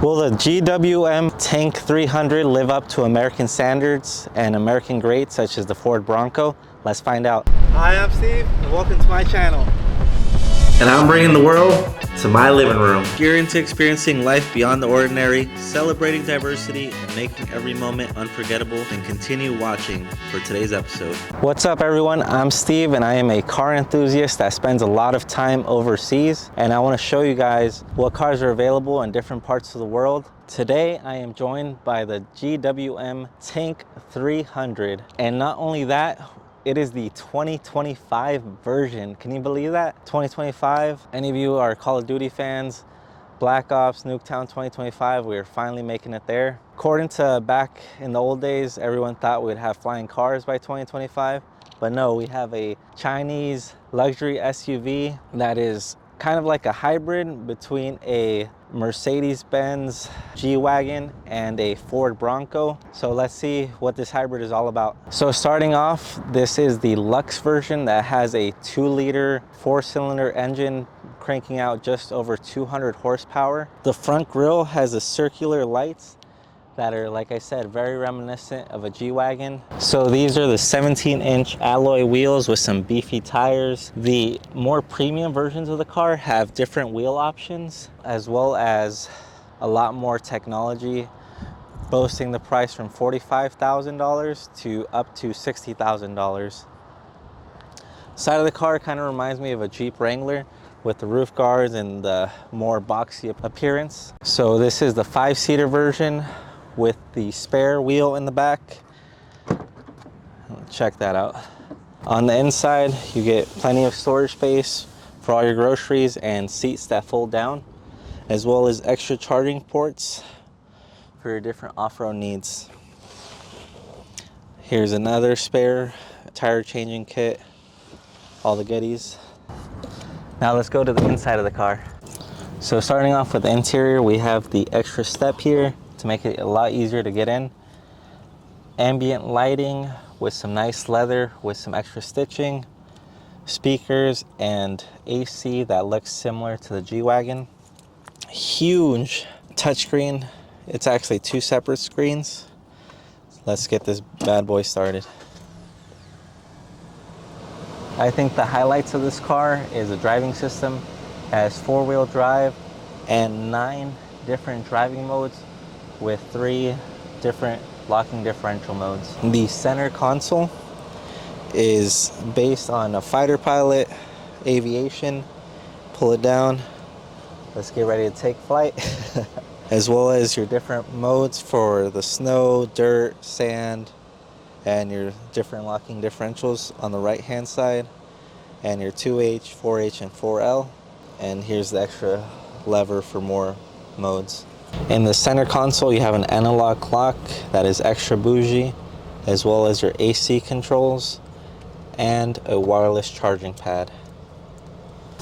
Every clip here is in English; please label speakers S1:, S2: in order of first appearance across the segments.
S1: Will the GWM Tank 300 live up to American standards and American greats such as the Ford Bronco? Let's find out. Hi, I'm Steve, and welcome to my channel. And I'm bringing the world to my living room. If you're into experiencing life beyond the ordinary, celebrating diversity, and making every moment unforgettable, then continue watching for today's episode. What's up, everyone? I'm Steve, and I am a car enthusiast that spends a lot of time overseas. And I want to show you guys what cars are available in different parts of the world. Today, I am joined by the GWM Tank 300. And not only that, it is the 2025 version. Can you believe that? 2025. Any of you are Call of Duty fans, Black Ops, Nuketown 2025, we are finally making it there. According to back in the old days, everyone thought we'd have flying cars by 2025. But no, we have a Chinese luxury SUV that is kind of like a hybrid between a Mercedes-Benz G-Wagon and a Ford Bronco. So let's see what this hybrid is all about. So starting off, this is the Lux version that has a 2-liter 4-cylinder engine cranking out just over 200 horsepower. The front grille has a circular lights that are, like I said, very reminiscent of a G-Wagon. So these are the 17-inch alloy wheels with some beefy tires. The more premium versions of the car have different wheel options, as well as a lot more technology, boasting the price from $45,000 to up to $60,000. Side of the car kind of reminds me of a Jeep Wrangler with the roof guards and the more boxy appearance. So this is the 5-seater version with the spare wheel in the back. Check that out. On the inside, you get plenty of storage space for all your groceries and seats that fold down, as well as extra charging ports for your different off-road needs. Here's another spare tire changing kit, all the goodies. Now let's go to the inside of the car. So starting off with the interior, we have the extra step here to make it a lot easier to get in. Ambient lighting with some nice leather with some extra stitching. Speakers and AC that looks similar to the G-Wagon. Huge touchscreen. It's actually 2 separate screens. Let's get this bad boy started. I think the highlights of this car is the driving system. It has 4-wheel drive and 9 different driving modes with 3 different locking differential modes. The center console is based on a fighter pilot aviation. Pull it down. Let's get ready to take flight. As well as your different modes for the snow, dirt, sand, and your different locking differentials on the right hand side, and your 2H, 4H, and 4L. And here's the extra lever for more modes. In the center console, you have an analog clock that is extra bougie, as well as your AC controls and a wireless charging pad.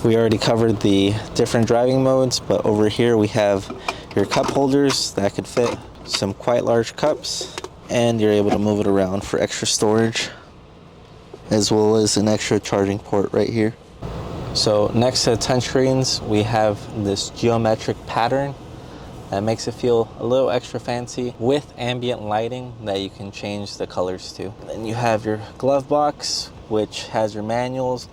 S1: We already covered the different driving modes, but over here we have your cup holders that could fit some quite large cups, and you're able to move it around for extra storage, as well as an extra charging port right here. So next to the touchscreens, we have this geometric pattern that makes it feel a little extra fancy with ambient lighting that you can change the colors to. Then you have your glove box, which has your manuals,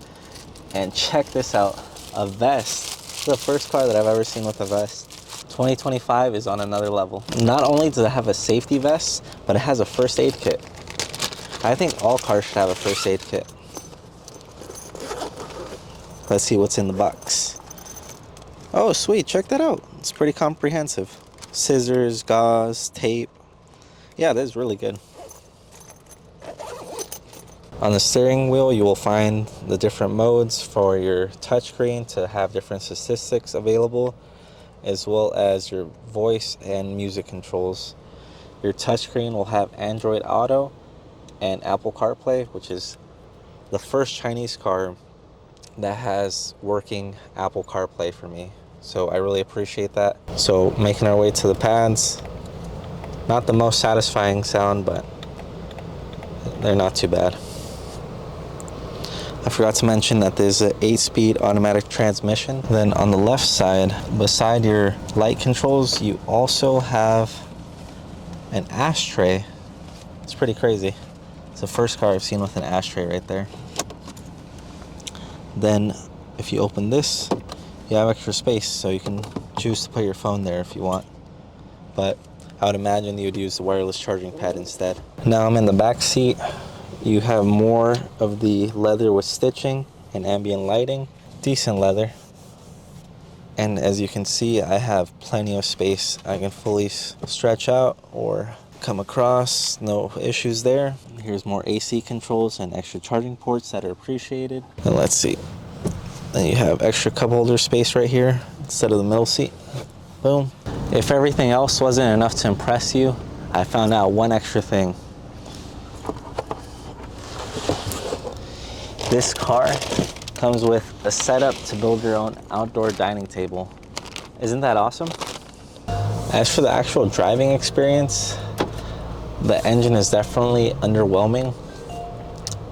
S1: and check this out, a vest. This is the first car that I've ever seen with a vest. 2025 is on another level. Not only does it have a safety vest, but it has a first aid kit. I think all cars should have a first aid kit. Let's see what's in the box. Oh, sweet, check that out. It's pretty comprehensive. Scissors, gauze, tape. Yeah, that is really good. On the steering wheel, you will find the different modes for your touchscreen to have different statistics available, as well as your voice and music controls. Your touchscreen will have Android Auto and Apple CarPlay, which is the first Chinese car that has working Apple CarPlay for me. So I really appreciate that. So making our way to the pads. Not the most satisfying sound, but they're not too bad. I forgot to mention that there's an 8-speed automatic transmission. Then on the left side, beside your light controls, you also have an ashtray. It's pretty crazy. It's the first car I've seen with an ashtray right there. Then if you open this, you have extra space, so you can choose to put your phone there if you want. But I would imagine you would use the wireless charging pad instead. Now I'm in the back seat. You have more of the leather with stitching and ambient lighting. Decent leather. And as you can see, I have plenty of space. I can fully stretch out or come across, no issues there. Here's more AC controls and extra charging ports that are appreciated. And let's see. Then you have extra cup holder space right here instead of the middle seat. Boom. If everything else wasn't enough to impress you, I found out one extra thing. This car comes with a setup to build your own outdoor dining table. Isn't that awesome? As for the actual driving experience, the engine is definitely underwhelming.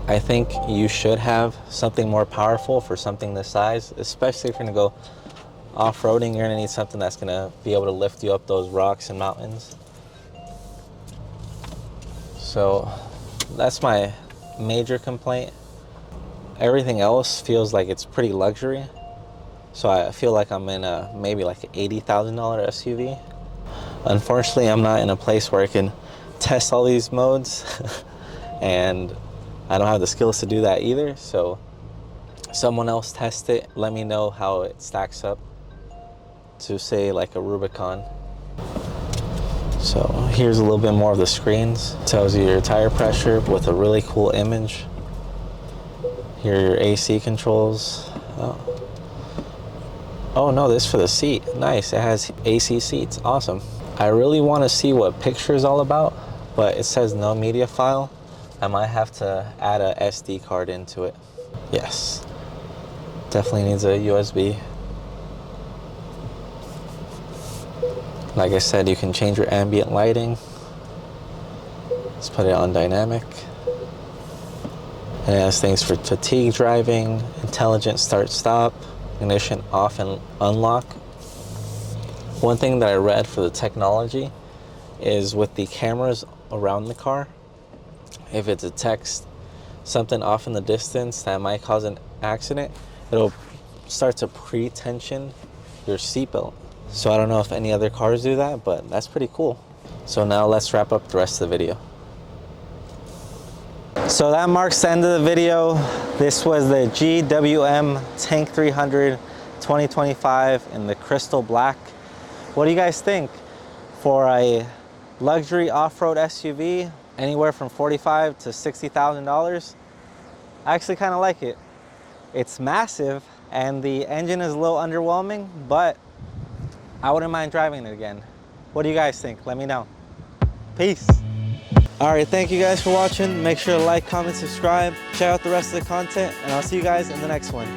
S1: I think you should have something more powerful for something this size, especially if you're gonna go off-roading. You're gonna need something that's gonna be able to lift you up those rocks and mountains. So that's my major complaint. Everything else feels like it's pretty luxury. So I feel like I'm in a maybe like an $80,000 SUV. Unfortunately, I'm not in a place where I can test all these modes and I don't have the skills to do that either. So someone else test it, let me know how it stacks up to say like a Rubicon. So here's a little bit more of the screens. It tells you your tire pressure with a really cool image. Here are your AC controls. Oh no, this is for the seat. Nice, it has AC seats, awesome. I really want to see what picture is all about, but it says no media file. I might have to add a SD card into it. Yes, definitely needs a USB. Like I said, you can change your ambient lighting. Let's put it on dynamic. And it has things for fatigue driving, intelligent start-stop, ignition off and unlock. One thing that I read for the technology is with the cameras around the car, if it detects something off in the distance that might cause an accident, it'll start to pre-tension your seatbelt. So I don't know if any other cars do that, but that's pretty cool. So now let's wrap up the rest of the video. So that marks the end of the video. This was the GWM Tank 300 2025 in the crystal black. What do you guys think? For a luxury off-road SUV, anywhere from $45,000 to $60,000, I actually kind of like it. It's massive and the engine is a little underwhelming, but I wouldn't mind driving it again. What do you guys think? Let me know. Peace. All right, thank you guys for watching. Make sure to like, comment, subscribe, check out the rest of the content, and I'll see you guys in the next one.